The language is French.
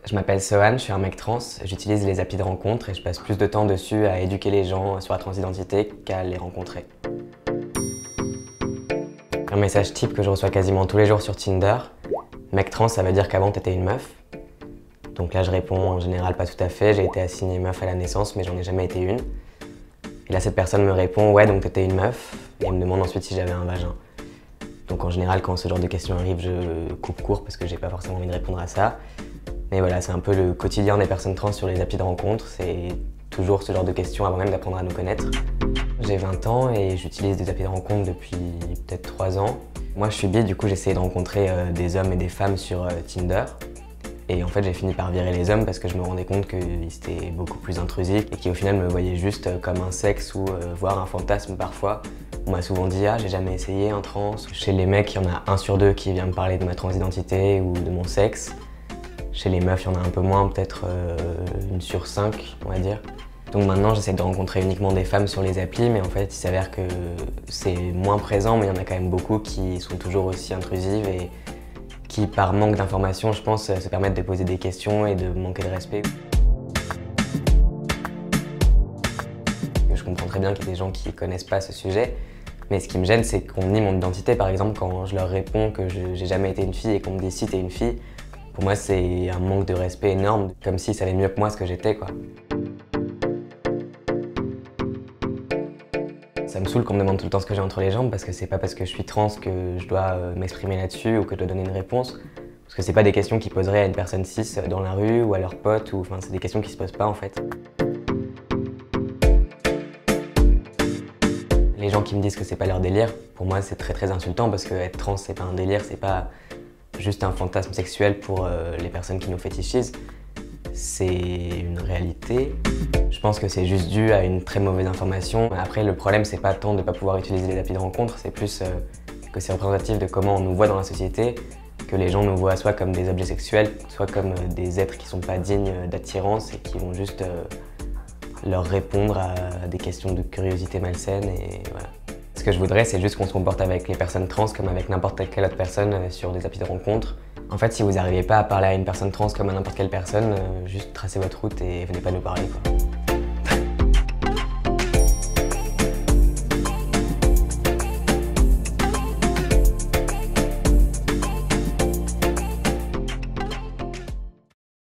Je m'appelle Sohan, je suis un mec trans, j'utilise les applis de rencontre et je passe plus de temps dessus à éduquer les gens sur la transidentité qu'à les rencontrer. Un message type que je reçois quasiment tous les jours sur Tinder. Mec trans, ça veut dire qu'avant t'étais une meuf. Donc là je réponds en général pas tout à fait, j'ai été assignée meuf à la naissance mais j'en ai jamais été une. Et là cette personne me répond ouais donc t'étais une meuf et elle me demande ensuite si j'avais un vagin. Donc en général quand ce genre de questions arrive je coupe court parce que j'ai pas forcément envie de répondre à ça. Mais voilà, c'est un peu le quotidien des personnes trans sur les applis de rencontre, c'est toujours ce genre de questions avant même d'apprendre à nous connaître. J'ai 20 ans et j'utilise des applis de rencontre depuis peut-être 3 ans. Moi je suis bi, du coup j'ai essayé de rencontrer des hommes et des femmes sur Tinder. Et en fait j'ai fini par virer les hommes parce que je me rendais compte qu'ils étaient beaucoup plus intrusifs et qui au final me voyaient juste comme un sexe ou voire un fantasme parfois. On m'a souvent dit « Ah, j'ai jamais essayé un trans ». Chez les mecs, il y en a 1 sur 2 qui vient me parler de ma transidentité ou de mon sexe. Chez les meufs, il y en a un peu moins, peut-être 1 sur 5, on va dire. Donc maintenant, j'essaie de rencontrer uniquement des femmes sur les applis, mais en fait, il s'avère que c'est moins présent, mais il y en a quand même beaucoup qui sont toujours aussi intrusives et qui, par manque d'informations, je pense, se permettent de poser des questions et de manquer de respect. Je comprends très bien qu'il y a des gens qui ne connaissent pas ce sujet, mais ce qui me gêne, c'est qu'on nie mon identité. Par exemple, quand je leur réponds que j'ai jamais été une fille et qu'on me dit « si t'es une fille », pour moi, c'est un manque de respect énorme, comme s'ils savaient mieux que moi ce que j'étais, quoi. Ça me saoule qu'on me demande tout le temps ce que j'ai entre les jambes parce que c'est pas parce que je suis trans que je dois m'exprimer là-dessus ou que je dois donner une réponse. Parce que c'est pas des questions qu'ils poseraient à une personne cis dans la rue ou à leurs potes, ou enfin c'est des questions qui se posent pas en fait. Les gens qui me disent que c'est pas leur délire, pour moi c'est très insultant parce que être trans c'est pas un délire, c'est pas juste un fantasme sexuel pour les personnes qui nous fétichisent. C'est une réalité. Je pense que c'est juste dû à une très mauvaise information. Après, le problème, c'est pas tant de ne pas pouvoir utiliser les applis de rencontre, c'est plus que c'est représentatif de comment on nous voit dans la société, que les gens nous voient soit comme des objets sexuels, soit comme des êtres qui sont pas dignes d'attirance et qui vont juste leur répondre à des questions de curiosité malsaine et voilà. Ce que je voudrais, c'est juste qu'on se comporte avec les personnes trans comme avec n'importe quelle autre personne sur des applis de rencontre. En fait, si vous n'arrivez pas à parler à une personne trans comme à n'importe quelle personne, juste tracez votre route et venez pas nous parler, quoi.